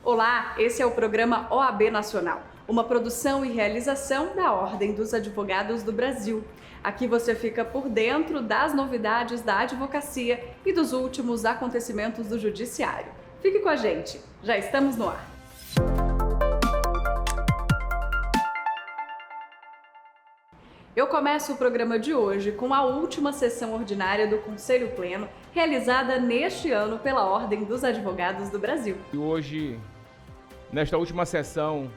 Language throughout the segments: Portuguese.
Olá, esse é o programa OAB Nacional, uma produção e realização da Ordem dos Advogados do Brasil. Aqui você fica por dentro das novidades da advocacia e dos últimos acontecimentos do Judiciário. Fique com a gente, já estamos no ar. Eu começo o programa de hoje com a última sessão ordinária do Conselho Pleno, realizada neste ano pela Ordem dos Advogados do Brasil. E hoje, nesta última sessão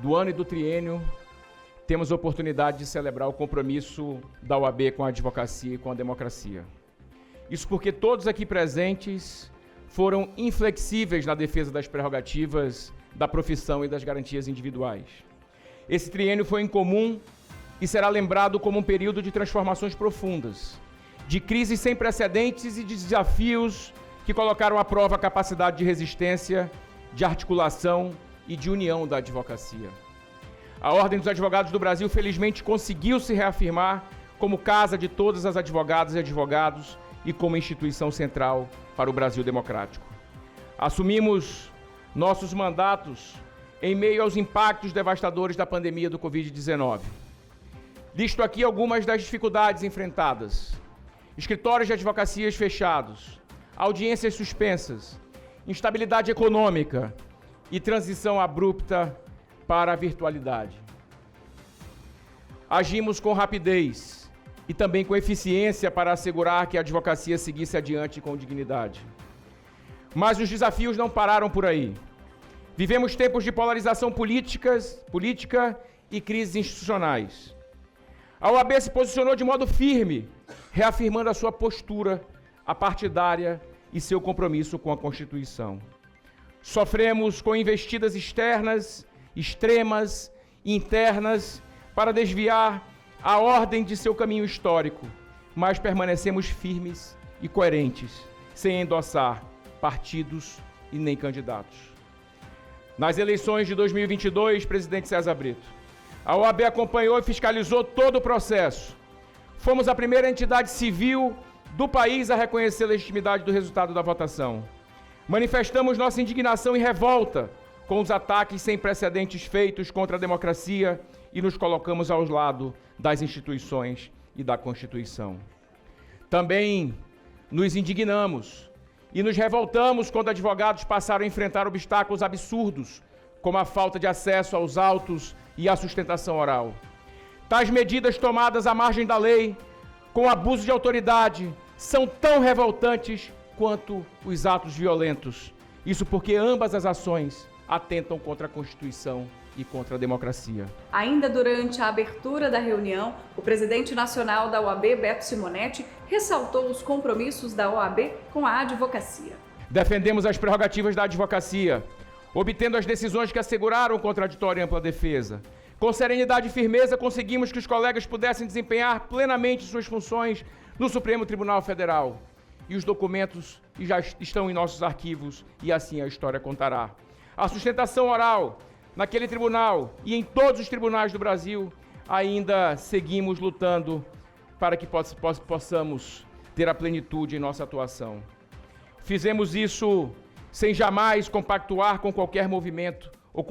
do ano e do triênio, temos a oportunidade de celebrar o compromisso da OAB com a advocacia e com a democracia. Isso porque todos aqui presentes foram inflexíveis na defesa das prerrogativas da profissão e das garantias individuais. Esse triênio foi incomum e será lembrado como um período de transformações profundas, de crises sem precedentes e de desafios que colocaram à prova a capacidade de resistência, de articulação e de união da advocacia. A Ordem dos Advogados do Brasil, felizmente, conseguiu se reafirmar como casa de todas as advogadas e advogados e como instituição central para o Brasil democrático. Assumimos nossos mandatos em meio aos impactos devastadores da pandemia do Covid-19. Listo aqui algumas das dificuldades enfrentadas: escritórios de advocacias fechados, audiências suspensas, instabilidade econômica e transição abrupta para a virtualidade. Agimos com rapidez e também com eficiência para assegurar que a advocacia seguisse adiante com dignidade. Mas os desafios não pararam por aí. Vivemos tempos de polarização política e crises institucionais. A OAB se posicionou de modo firme, reafirmando a sua postura apartidária e seu compromisso com a Constituição. Sofremos com investidas externas, extremas e internas para desviar a ordem de seu caminho histórico, mas permanecemos firmes e coerentes, sem endossar partidos e nem candidatos. Nas eleições de 2022, presidente César Brito, a OAB acompanhou e fiscalizou todo o processo. Fomos a primeira entidade civil do país a reconhecer a legitimidade do resultado da votação. Manifestamos nossa indignação e revolta com os ataques sem precedentes feitos contra a democracia e nos colocamos ao lado das instituições e da Constituição. Também nos indignamos e nos revoltamos quando advogados passaram a enfrentar obstáculos absurdos, como a falta de acesso aos autos e à sustentação oral. Tais medidas tomadas à margem da lei, com abuso de autoridade, são tão revoltantes quanto os atos violentos. Isso porque ambas as ações atentam contra a Constituição e contra a democracia. Ainda durante a abertura da reunião, o presidente nacional da OAB, Beto Simonetti, ressaltou os compromissos da OAB com a advocacia. Defendemos as prerrogativas da advocacia, obtendo as decisões que asseguraram contraditória e ampla defesa. Com serenidade e firmeza, conseguimos que os colegas pudessem desempenhar plenamente suas funções no Supremo Tribunal Federal. E os documentos já estão em nossos arquivos e assim a história contará. A sustentação oral naquele tribunal e em todos os tribunais do Brasil, ainda seguimos lutando para que possamos ter a plenitude em nossa atuação. Fizemos isso sem jamais compactuar com qualquer movimento ou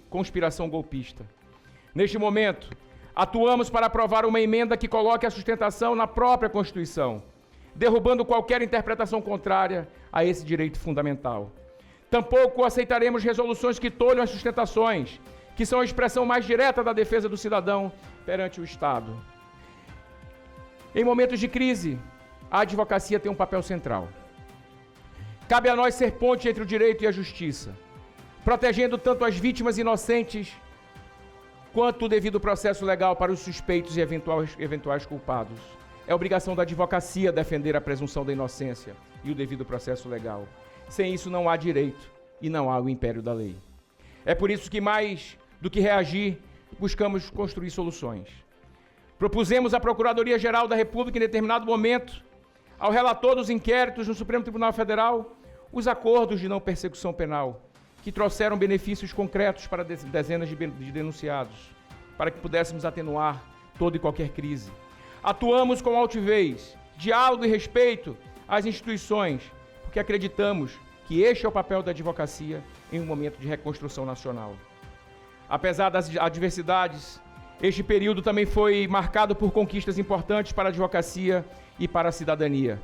conspiração golpista. Neste momento, atuamos para aprovar uma emenda que coloque a sustentação na própria Constituição, derrubando qualquer interpretação contrária a esse direito fundamental. Tampouco aceitaremos resoluções que tolham as sustentações, que são a expressão mais direta da defesa do cidadão perante o Estado. Em momentos de crise, a advocacia tem um papel central. Cabe a nós ser ponte entre o direito e a justiça, protegendo tanto as vítimas inocentes quanto o devido processo legal para os suspeitos e eventuais culpados. É obrigação da advocacia defender a presunção da inocência e o devido processo legal. Sem isso não há direito e não há o império da lei. É por isso que, mais do que reagir, buscamos construir soluções. Propusemos à Procuradoria-Geral da República, em determinado momento, ao relator dos inquéritos no Supremo Tribunal Federal, os acordos de não persecução penal, que trouxeram benefícios concretos para dezenas de denunciados, para que pudéssemos atenuar toda e qualquer crise. Atuamos com altivez, diálogo e respeito às instituições, porque acreditamos que este é o papel da advocacia em um momento de reconstrução nacional. Apesar das adversidades, este período também foi marcado por conquistas importantes para a advocacia e para a cidadania.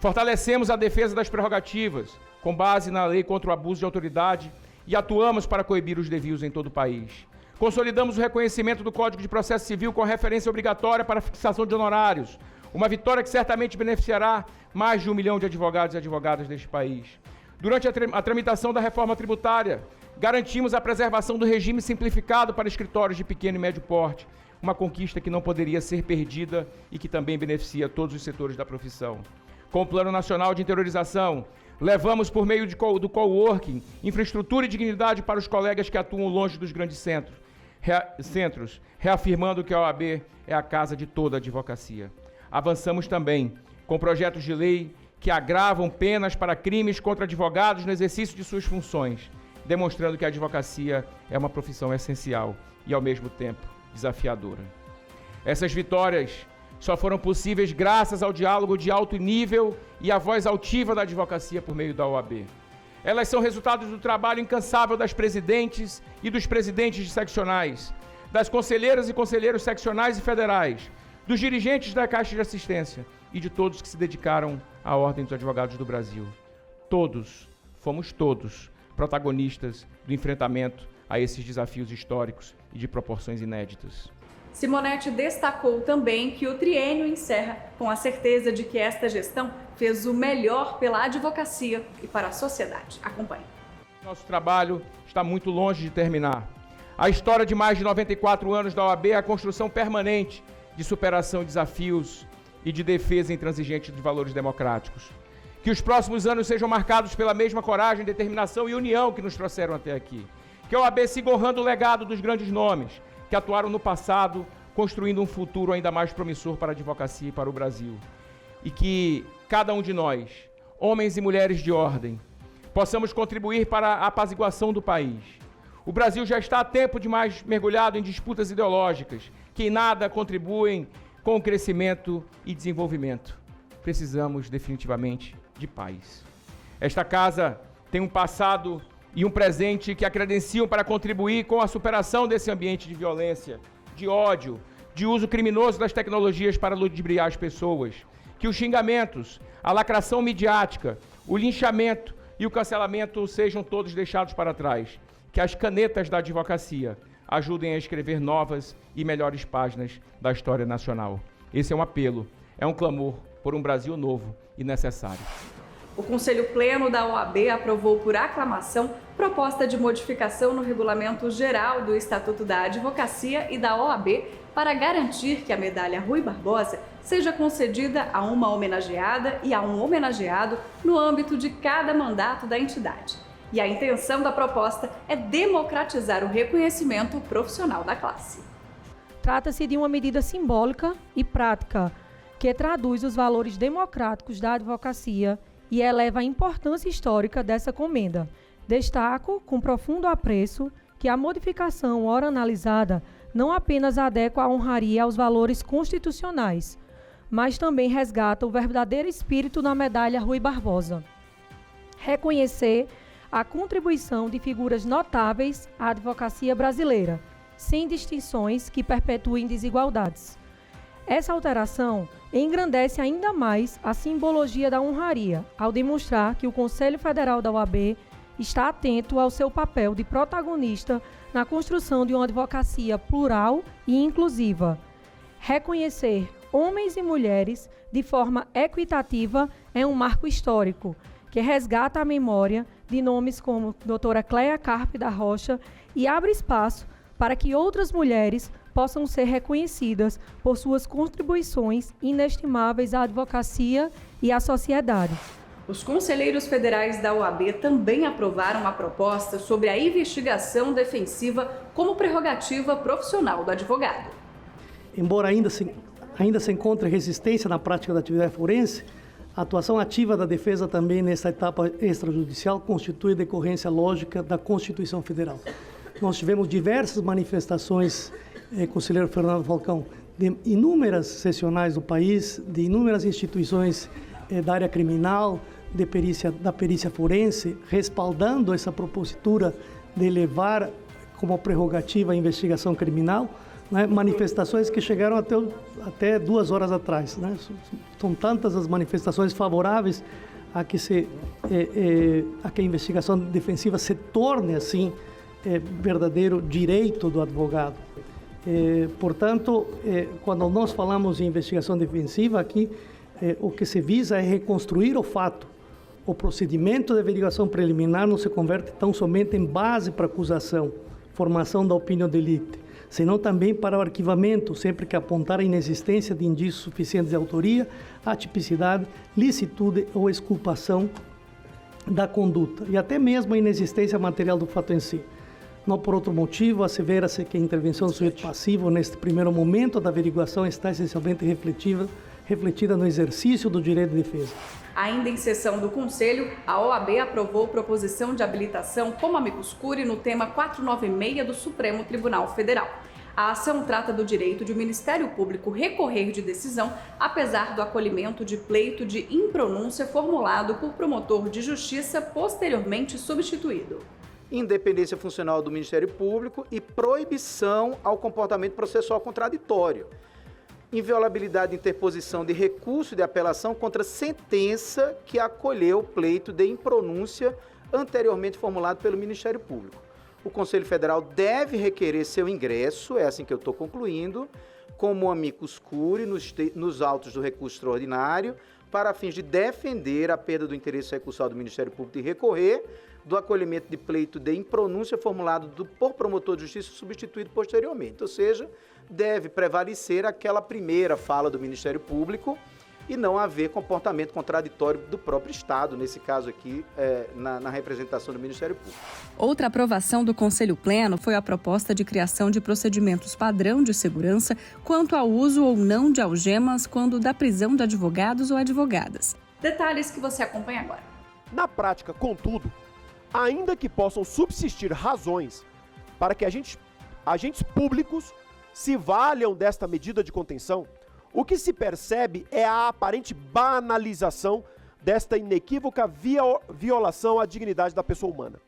Fortalecemos a defesa das prerrogativas, com base na lei contra o abuso de autoridade, e atuamos para coibir os desvios em todo o país. Consolidamos o reconhecimento do Código de Processo Civil com referência obrigatória para a fixação de honorários, uma vitória que certamente beneficiará mais de 1 milhão de advogados e advogadas deste país. Durante a tramitação da reforma tributária, garantimos a preservação do regime simplificado para escritórios de pequeno e médio porte, uma conquista que não poderia ser perdida e que também beneficia todos os setores da profissão. Com o Plano Nacional de Interiorização, levamos por meio do coworking infraestrutura e dignidade para os colegas que atuam longe dos grandes centros, reafirmando que a OAB é a casa de toda a advocacia. Avançamos também com projetos de lei que agravam penas para crimes contra advogados no exercício de suas funções, demonstrando que a advocacia é uma profissão essencial e, ao mesmo tempo, desafiadora. Essas vitórias só foram possíveis graças ao diálogo de alto nível e à voz altiva da advocacia por meio da OAB. Elas são resultados do trabalho incansável das presidentes e dos presidentes de seccionais, das conselheiras e conselheiros seccionais e federais, dos dirigentes da Caixa de Assistência e de todos que se dedicaram à Ordem dos Advogados do Brasil. Fomos todos protagonistas do enfrentamento a esses desafios históricos e de proporções inéditas. Simonetti destacou também que o triênio encerra com a certeza de que esta gestão fez o melhor pela advocacia e para a sociedade. Acompanhe. Nosso trabalho está muito longe de terminar. A história de mais de 94 anos da OAB é a construção permanente de superação de desafios e de defesa intransigente de valores democráticos. Que os próximos anos sejam marcados pela mesma coragem, determinação e união que nos trouxeram até aqui. Que a OAB siga honrando o legado dos grandes nomes que atuaram no passado, construindo um futuro ainda mais promissor para a advocacia e para o Brasil. E que cada um de nós, homens e mulheres de ordem, possamos contribuir para a apaziguação do país. O Brasil já está há tempo demais mergulhado em disputas ideológicas, que em nada contribuem com o crescimento e desenvolvimento. Precisamos definitivamente de paz. Esta casa tem um passado e um presente que a credenciam para contribuir com a superação desse ambiente de violência, de ódio, de uso criminoso das tecnologias para ludibriar as pessoas. Que os xingamentos, a lacração midiática, o linchamento e o cancelamento sejam todos deixados para trás. Que as canetas da advocacia ajudem a escrever novas e melhores páginas da história nacional. Esse é um apelo, é um clamor por um Brasil novo e necessário. O Conselho Pleno da OAB aprovou por aclamação proposta de modificação no Regulamento Geral do Estatuto da Advocacia e da OAB para garantir que a medalha Rui Barbosa seja concedida a uma homenageada e a um homenageado no âmbito de cada mandato da entidade. E a intenção da proposta é democratizar o reconhecimento profissional da classe. Trata-se de uma medida simbólica e prática que traduz os valores democráticos da advocacia e eleva a importância histórica dessa comenda. Destaco, com profundo apreço, que a modificação ora analisada não apenas adequa a honraria aos valores constitucionais, mas também resgata o verdadeiro espírito da medalha Rui Barbosa. Reconhecer a contribuição de figuras notáveis à advocacia brasileira, sem distinções que perpetuem desigualdades. Essa alteração engrandece ainda mais a simbologia da honraria, ao demonstrar que o Conselho Federal da OAB está atento ao seu papel de protagonista na construção de uma advocacia plural e inclusiva. Reconhecer homens e mulheres de forma equitativa é um marco histórico, que resgata a memória de nomes como doutora Cléia Carpe da Rocha e abre espaço para que outras mulheres possam ser reconhecidas por suas contribuições inestimáveis à advocacia e à sociedade. Os conselheiros federais da OAB também aprovaram a proposta sobre a investigação defensiva como prerrogativa profissional do advogado. Embora ainda se encontre resistência na prática da atividade forense, a atuação ativa da defesa também nessa etapa extrajudicial constitui decorrência lógica da Constituição Federal. Nós tivemos diversas manifestações, conselheiro Fernando Falcão, de inúmeras seccionais do país, de inúmeras instituições da área criminal, da perícia forense, respaldando essa propositura de levar como prerrogativa a investigação criminal, né, manifestações que chegaram até 2 horas atrás, né? São tantas as manifestações favoráveis a que a investigação defensiva se torne, assim, verdadeiro direito do advogado. Portanto, quando nós falamos em investigação defensiva, aqui o que se visa é reconstruir o fato. O procedimento de averiguação preliminar não se converte tão somente em base para acusação, formação da opinião de lite, senão também para o arquivamento, sempre que apontar a inexistência de indícios suficientes de autoria, atipicidade, licitude ou exculpação da conduta, e até mesmo a inexistência material do fato em si. Não por outro motivo, assevera-se que a intervenção do sujeito passivo, neste primeiro momento da averiguação, está essencialmente refletida no exercício do direito de defesa. Ainda em sessão do Conselho, a OAB aprovou proposição de habilitação como amicus curiae no tema 496 do Supremo Tribunal Federal. A ação trata do direito de o Ministério Público recorrer de decisão, apesar do acolhimento de pleito de impronúncia formulado por promotor de justiça posteriormente substituído. Independência funcional do Ministério Público e proibição ao comportamento processual contraditório. Inviolabilidade de interposição de recurso de apelação contra sentença que acolheu o pleito de impronúncia anteriormente formulado pelo Ministério Público. O Conselho Federal deve requerer seu ingresso, é assim que eu estou concluindo, como amicus curiae nos autos do recurso extraordinário, para fins de defender a perda do interesse recursal do Ministério Público de recorrer, do acolhimento de pleito de impronúncia formulado por promotor de justiça substituído posteriormente. Ou seja, deve prevalecer aquela primeira fala do Ministério Público e não haver comportamento contraditório do próprio Estado, nesse caso aqui, na representação do Ministério Público. Outra aprovação do Conselho Pleno foi a proposta de criação de procedimentos padrão de segurança quanto ao uso ou não de algemas quando da prisão de advogados ou advogadas. Detalhes que você acompanha agora. Na prática, contudo, ainda que possam subsistir razões para que agentes públicos se valham desta medida de contenção, o que se percebe é a aparente banalização desta inequívoca violação à dignidade da pessoa humana,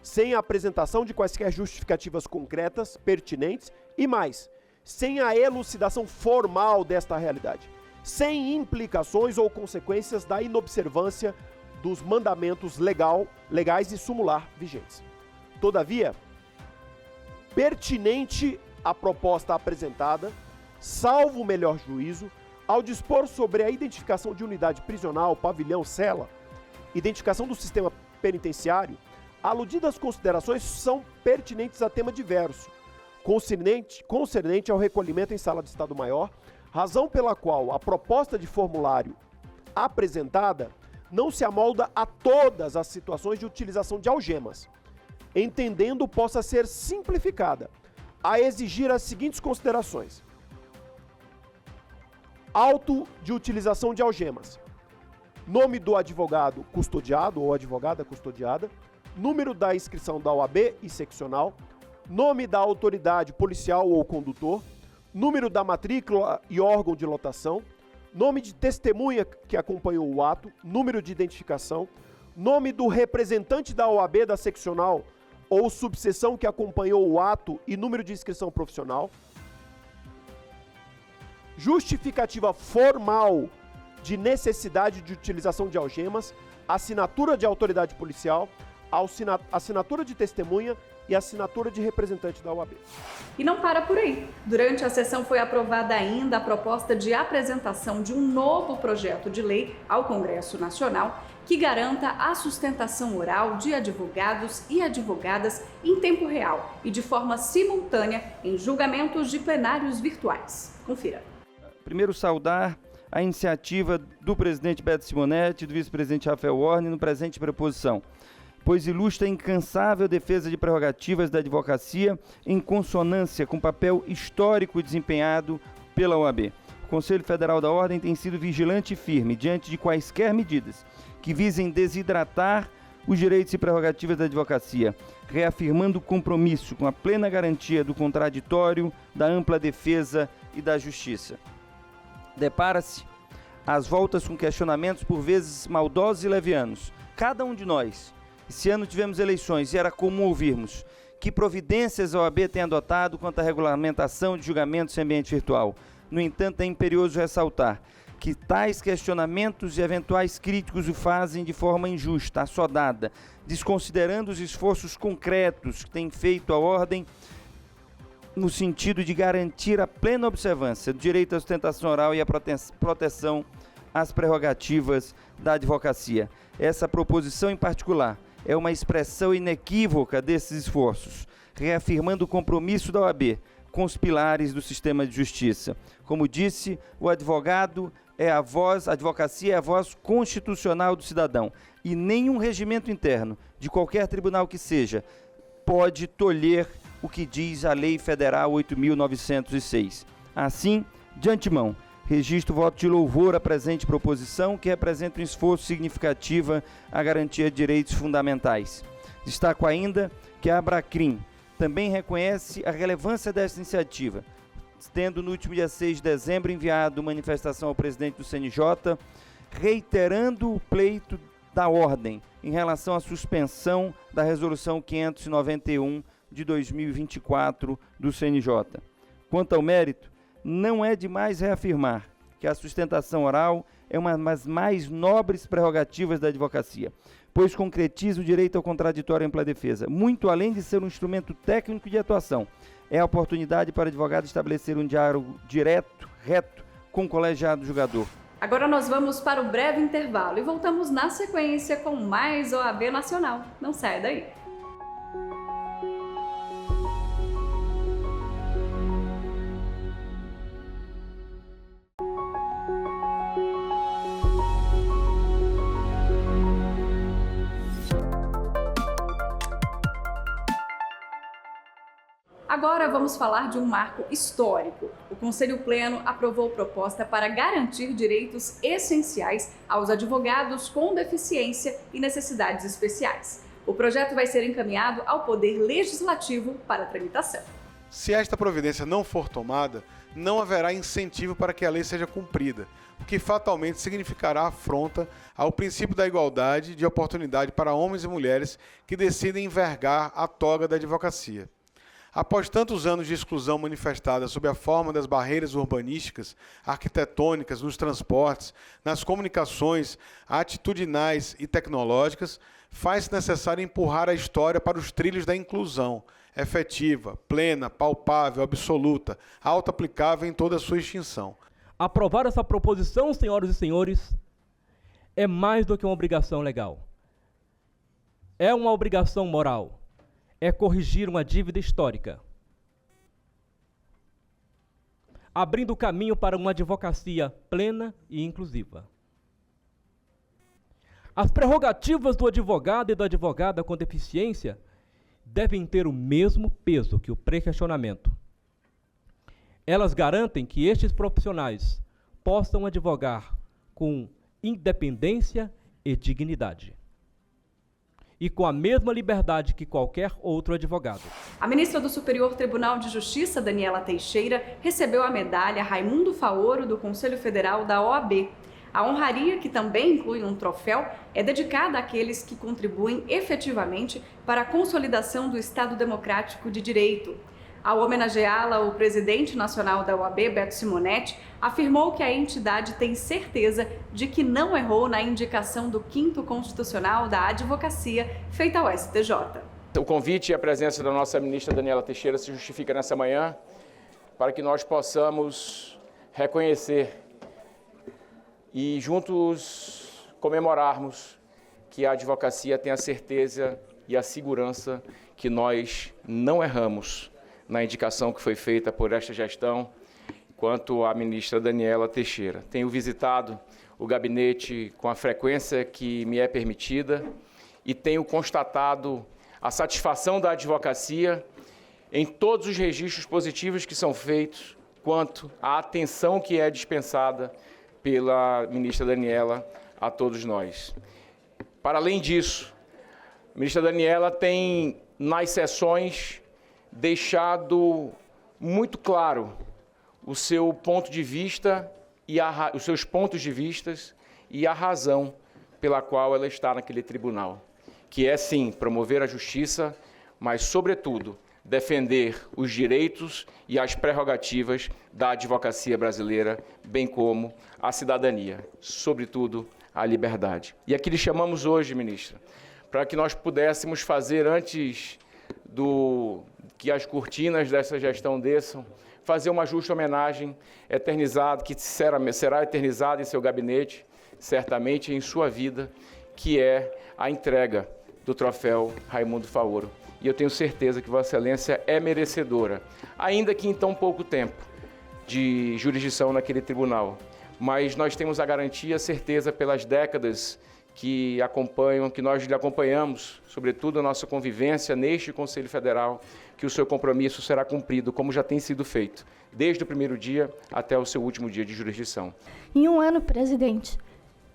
sem a apresentação de quaisquer justificativas concretas, pertinentes e mais, sem a elucidação formal desta realidade, sem implicações ou consequências da inobservância dos mandamentos legais e sumular vigentes. Todavia, pertinente a proposta apresentada, salvo o melhor juízo, ao dispor sobre a identificação de unidade prisional, pavilhão, cela, identificação do sistema penitenciário, aludidas considerações são pertinentes a tema diverso, concernente ao recolhimento em sala de Estado-Maior, razão pela qual a proposta de formulário apresentada não se amolda a todas as situações de utilização de algemas, entendendo possa ser simplificada a exigir as seguintes considerações. Auto de utilização de algemas. Nome do advogado custodiado ou advogada custodiada, número da inscrição da OAB e seccional, nome da autoridade policial ou condutor, número da matrícula e órgão de lotação, nome de testemunha que acompanhou o ato, número de identificação, nome do representante da OAB da seccional ou subseção que acompanhou o ato e número de inscrição profissional, justificativa formal de necessidade de utilização de algemas, assinatura de autoridade policial, assinatura de testemunha e assinatura de representante da OAB. E não para por aí. Durante a sessão foi aprovada ainda a proposta de apresentação de um novo projeto de lei ao Congresso Nacional que garanta a sustentação oral de advogados e advogadas em tempo real e de forma simultânea em julgamentos de plenários virtuais. Confira. Primeiro, saudar a iniciativa do presidente Beto Simonetti e do vice-presidente Rafael Warner no presente preposição, pois ilustra a incansável defesa de prerrogativas da advocacia em consonância com o papel histórico desempenhado pela OAB. O Conselho Federal da Ordem tem sido vigilante e firme diante de quaisquer medidas que visem desidratar os direitos e prerrogativas da advocacia, reafirmando o compromisso com a plena garantia do contraditório, da ampla defesa e da justiça. Depara-se às voltas com questionamentos por vezes maldosos e levianos. Cada um de nós, esse ano tivemos eleições e era comum ouvirmos que providências a OAB tem adotado quanto à regulamentação de julgamentos em ambiente virtual. No entanto, é imperioso ressaltar que tais questionamentos e eventuais críticos o fazem de forma injusta, assodada, desconsiderando os esforços concretos que tem feito a Ordem no sentido de garantir a plena observância do direito à sustentação oral e à proteção às prerrogativas da advocacia. Essa proposição em particular é uma expressão inequívoca desses esforços, reafirmando o compromisso da OAB com os pilares do sistema de justiça. Como disse, o advogado é a voz, a advocacia é a voz constitucional do cidadão, e nenhum regimento interno, de qualquer tribunal que seja, pode tolher o que diz a Lei Federal 8.906. Assim, de antemão, registro o voto de louvor à presente proposição, que representa um esforço significativo à garantia de direitos fundamentais. Destaco ainda que a Abracrim também reconhece a relevância desta iniciativa, tendo no último dia 6 de dezembro enviado manifestação ao presidente do CNJ, reiterando o pleito da Ordem em relação à suspensão da Resolução 591 de 2024 do CNJ. Quanto ao mérito, não é demais reafirmar que a sustentação oral é uma das mais nobres prerrogativas da advocacia, pois concretiza o direito ao contraditório em ampla defesa. Muito além de ser um instrumento técnico de atuação, é a oportunidade para o advogado estabelecer um diálogo direto, reto, com o colegiado julgador. Agora nós vamos para o breve intervalo e voltamos na sequência com mais OAB Nacional. Não saia daí. Agora vamos falar de um marco histórico. O Conselho Pleno aprovou proposta para garantir direitos essenciais aos advogados com deficiência e necessidades especiais. O projeto vai ser encaminhado ao Poder Legislativo para tramitação. Se esta providência não for tomada, não haverá incentivo para que a lei seja cumprida, o que fatalmente significará afronta ao princípio da igualdade de oportunidade para homens e mulheres que decidem envergar a toga da advocacia. Após tantos anos de exclusão manifestada sob a forma das barreiras urbanísticas, arquitetônicas, nos transportes, nas comunicações, atitudinais e tecnológicas, faz-se necessário empurrar a história para os trilhos da inclusão, efetiva, plena, palpável, absoluta, auto-aplicável em toda a sua extinção. Aprovar essa proposição, senhoras e senhores, é mais do que uma obrigação legal. É uma obrigação moral. É corrigir uma dívida histórica, abrindo o caminho para uma advocacia plena e inclusiva. As prerrogativas do advogado e da advogada com deficiência devem ter o mesmo peso que o pré-questionamento. Elas garantem que estes profissionais possam advogar com independência e dignidade, e com a mesma liberdade que qualquer outro advogado. A ministra do Superior Tribunal de Justiça, Daniela Teixeira, recebeu a medalha Raimundo Faoro do Conselho Federal da OAB. A honraria, que também inclui um troféu, é dedicada àqueles que contribuem efetivamente para a consolidação do Estado Democrático de Direito. Ao homenageá-la, o presidente nacional da OAB, Beto Simonetti, afirmou que a entidade tem certeza de que não errou na indicação do 5º Constitucional da Advocacia feita ao STJ. O convite e a presença da nossa ministra Daniela Teixeira se justifica nessa manhã para que nós possamos reconhecer e juntos comemorarmos que a advocacia tem a certeza e a segurança que nós não erramos na indicação que foi feita por esta gestão, quanto à ministra Daniela Teixeira. Tenho visitado o gabinete com a frequência que me é permitida e tenho constatado a satisfação da advocacia em todos os registros positivos que são feitos, quanto à atenção que é dispensada pela ministra Daniela a todos nós. Para além disso, a ministra Daniela tem, nas sessões, deixado muito claro o seu ponto de vista e os seus pontos de vistas e a razão pela qual ela está naquele tribunal, que é, sim, promover a justiça, mas, sobretudo, defender os direitos e as prerrogativas da advocacia brasileira, bem como a cidadania, sobretudo a liberdade. E aqui lhe chamamos hoje, ministra, para que nós pudéssemos fazer, antes que as cortinas dessa gestão desçam, fazer uma justa homenagem eternizada, que será eternizada em seu gabinete, certamente em sua vida, que é a entrega do troféu Raimundo Faoro. E eu tenho certeza que Vossa Excelência é merecedora, ainda que em tão pouco tempo de jurisdição naquele tribunal. Mas nós temos a garantia, a certeza, pelas décadas que acompanham, que nós lhe acompanhamos, sobretudo a nossa convivência neste Conselho Federal, que o seu compromisso será cumprido, como já tem sido feito, desde o primeiro dia até o seu último dia de jurisdição. Em um ano, presidente,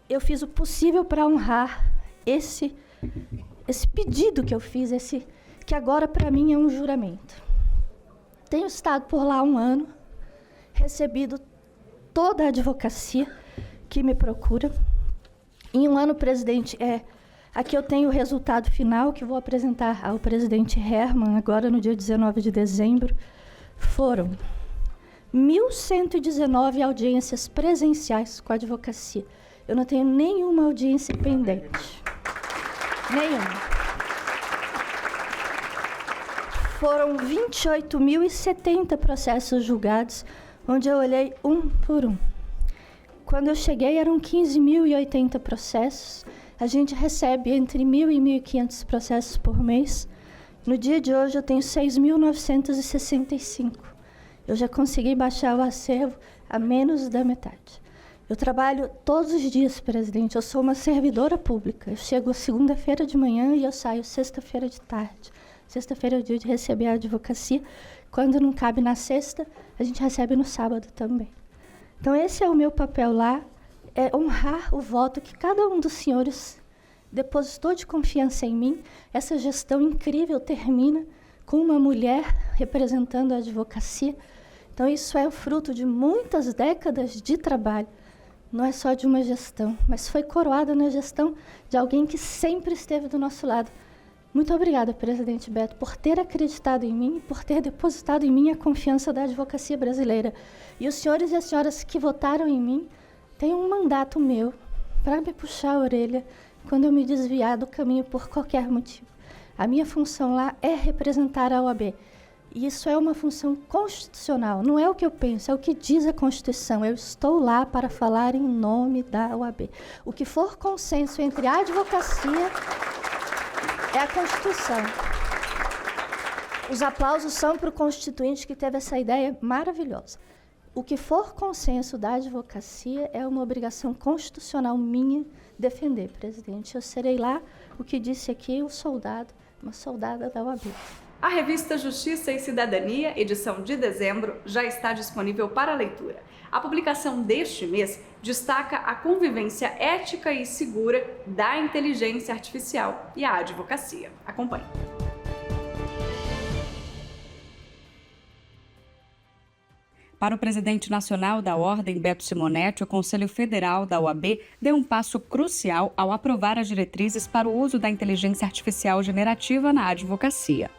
eu fiz o possível para honrar esse pedido que eu fiz, que agora para mim é um juramento. Tenho estado por lá 1 ano, recebido toda a advocacia que me procura. Em 1 ano, presidente, aqui eu tenho o resultado final que vou apresentar ao presidente Herman, agora no dia 19 de dezembro. Foram 1.119 audiências presenciais com a advocacia. Eu não tenho nenhuma audiência pendente. Nenhuma. Foram 28.070 processos julgados, onde eu olhei um por um. Quando eu cheguei, eram 15.080 processos. A gente recebe entre 1.000 e 1.500 processos por mês. No dia de hoje, eu tenho 6.965. Eu já consegui baixar o acervo a menos da metade. Eu trabalho todos os dias, presidente. Eu sou uma servidora pública. Eu chego segunda-feira de manhã e eu saio sexta-feira de tarde. Sexta-feira é o dia de receber a advocacia. Quando não cabe na sexta, a gente recebe no sábado também. Então, esse é o meu papel lá, é honrar o voto que cada um dos senhores depositou de confiança em mim. Essa gestão incrível termina com uma mulher representando a advocacia. Então, isso é o fruto de muitas décadas de trabalho. Não é só de uma gestão, mas foi coroada na gestão de alguém que sempre esteve do nosso lado. Muito obrigada, presidente Beto, por ter acreditado em mim, por ter depositado em mim a confiança da advocacia brasileira. E os senhores e as senhoras que votaram em mim têm um mandato meu para me puxar a orelha quando eu me desviar do caminho por qualquer motivo. A minha função lá é representar a OAB. E isso é uma função constitucional, não é o que eu penso, é o que diz a Constituição. Eu estou lá para falar em nome da OAB. O que for consenso entre a advocacia é a Constituição. Os aplausos são para o constituinte que teve essa ideia maravilhosa. O que for consenso da advocacia é uma obrigação constitucional minha defender, presidente. Eu serei lá, o que disse aqui, o soldado, uma soldada da OAB. A revista Justiça e Cidadania, edição de dezembro, já está disponível para leitura. A publicação deste mês destaca a convivência ética e segura da inteligência artificial e a advocacia. Acompanhe. Para o presidente nacional da Ordem, Beto Simonetti, o Conselho Federal da OAB deu um passo crucial ao aprovar as diretrizes para o uso da inteligência artificial generativa na advocacia.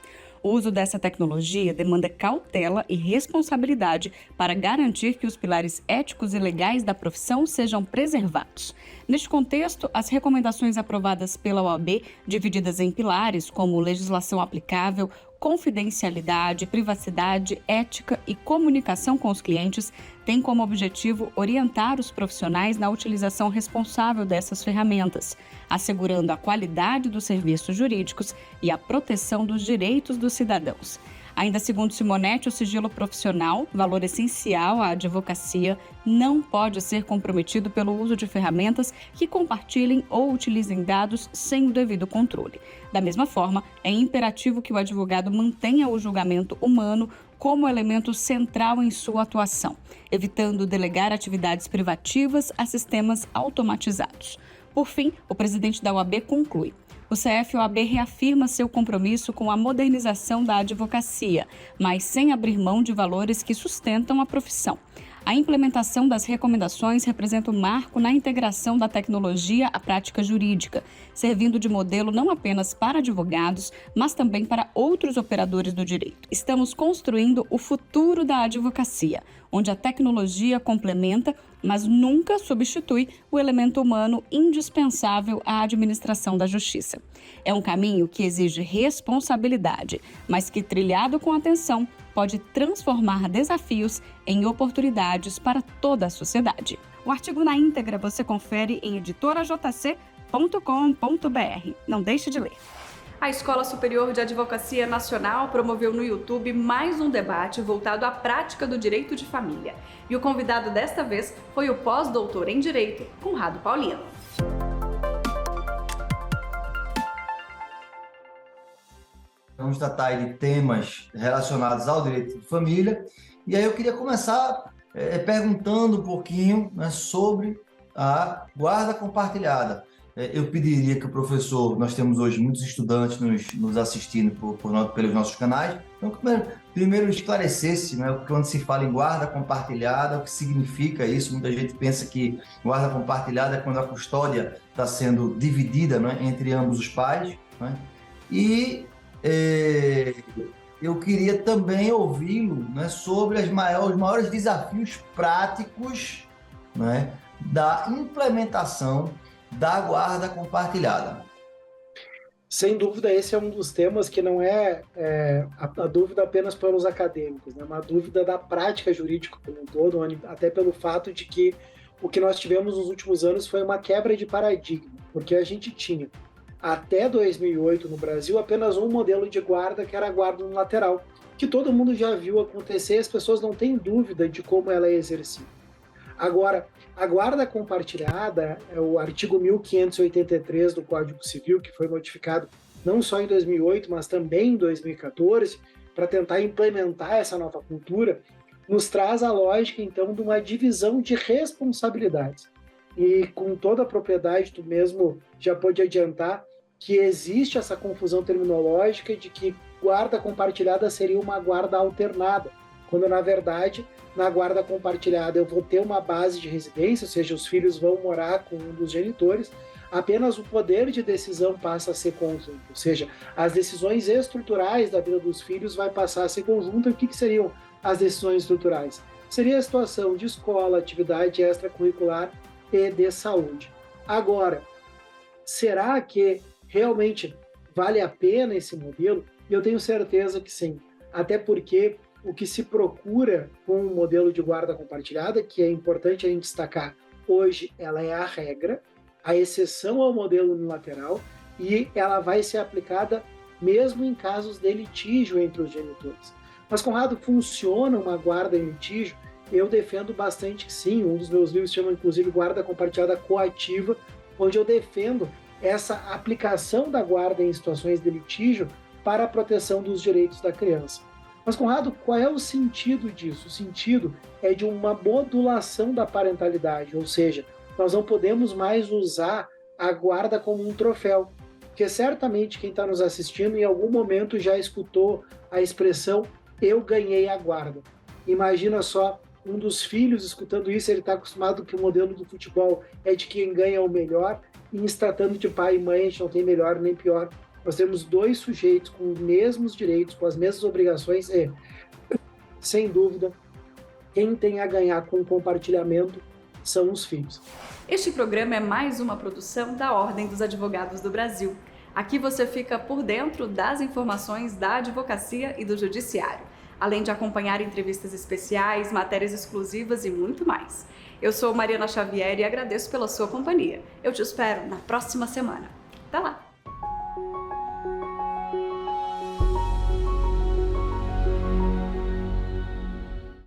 O uso dessa tecnologia demanda cautela e responsabilidade para garantir que os pilares éticos e legais da profissão sejam preservados. Neste contexto, as recomendações aprovadas pela OAB, divididas em pilares como legislação aplicável, confidencialidade, privacidade, ética e comunicação com os clientes, têm como objetivo orientar os profissionais na utilização responsável dessas ferramentas, assegurando a qualidade dos serviços jurídicos e a proteção dos direitos dos cidadãos. Ainda segundo Simonetti, o sigilo profissional, valor essencial à advocacia, não pode ser comprometido pelo uso de ferramentas que compartilhem ou utilizem dados sem o devido controle. Da mesma forma, é imperativo que o advogado mantenha o julgamento humano como elemento central em sua atuação, evitando delegar atividades privativas a sistemas automatizados. Por fim, o presidente da OAB conclui: o CF-OAB reafirma seu compromisso com a modernização da advocacia, mas sem abrir mão de valores que sustentam a profissão. A implementação das recomendações representa um marco na integração da tecnologia à prática jurídica, servindo de modelo não apenas para advogados, mas também para outros operadores do direito. Estamos construindo o futuro da advocacia, onde a tecnologia complementa, mas nunca substitui o elemento humano indispensável à administração da justiça. É um caminho que exige responsabilidade, mas que, trilhado com atenção, pode transformar desafios em oportunidades para toda a sociedade. O artigo na íntegra você confere em editorajc.com.br. Não deixe de ler. A Escola Superior de Advocacia Nacional promoveu no YouTube mais um debate voltado à prática do direito de família. E o convidado desta vez foi o pós-doutor em Direito, Conrado Paulino. Vamos tratar aí de temas relacionados ao direito de família. E aí eu queria começar perguntando um pouquinho, né, sobre a guarda compartilhada. Eu pediria que o professor, nós temos hoje muitos estudantes nos assistindo pelos nossos canais, então primeiro esclarecesse, né, quando se fala em guarda compartilhada, o que significa isso. Muita gente pensa que guarda compartilhada é quando a custódia está sendo dividida, né, entre ambos os pais, né? E eu queria também ouvi-lo, né, sobre os maiores desafios práticos, né, da implementação da guarda compartilhada. Sem dúvida, esse é um dos temas que não é a dúvida apenas pelos acadêmicos, né, uma dúvida da prática jurídica como um todo, até pelo fato de que o que nós tivemos nos últimos anos foi uma quebra de paradigma, porque a gente tinha até 2008 no Brasil apenas um modelo de guarda, que era a guarda unilateral, que todo mundo já viu acontecer, as pessoas não têm dúvida de como ela é exercida. Agora, a guarda compartilhada é o artigo 1583 do Código Civil, que foi modificado não só em 2008, mas também em 2014, para tentar implementar essa nova cultura, nos traz a lógica, então, de uma divisão de responsabilidades. E com toda a propriedade, tu mesmo já pôde adiantar que existe essa confusão terminológica de que guarda compartilhada seria uma guarda alternada, quando, na verdade, na guarda compartilhada eu vou ter uma base de residência, ou seja, os filhos vão morar com um dos genitores, apenas o poder de decisão passa a ser conjunto, ou seja, as decisões estruturais da vida dos filhos vai passar a ser conjunta. O que seriam as decisões estruturais? Seria a situação de escola, atividade extracurricular e de saúde. Agora, será que realmente vale a pena esse modelo? Eu tenho certeza que sim, até porque o que se procura com o modelo de guarda compartilhada, que é importante a gente destacar, hoje ela é a regra, a exceção ao modelo unilateral, e ela vai ser aplicada mesmo em casos de litígio entre os genitores. Mas, Conrado, funciona uma guarda em litígio? Eu defendo bastante que sim. Um dos meus livros chama, inclusive, Guarda Compartilhada Coativa, onde eu defendo essa aplicação da guarda em situações de litígio para a proteção dos direitos da criança. Mas, Conrado, qual é o sentido disso? O sentido é de uma modulação da parentalidade, ou seja, nós não podemos mais usar a guarda como um troféu, porque certamente quem está nos assistindo em algum momento já escutou a expressão "eu ganhei a guarda". Imagina só, um dos filhos escutando isso, ele está acostumado que o modelo do futebol é de quem ganha o melhor, e em se tratando de pai e mãe, a gente não tem melhor nem pior. Nós temos dois sujeitos com os mesmos direitos, com as mesmas obrigações, e, sem dúvida, quem tem a ganhar com o compartilhamento são os filhos. Este programa é mais uma produção da Ordem dos Advogados do Brasil. Aqui você fica por dentro das informações da advocacia e do judiciário, além de acompanhar entrevistas especiais, matérias exclusivas e muito mais. Eu sou Mariana Xavier e agradeço pela sua companhia. Eu te espero na próxima semana. Até lá!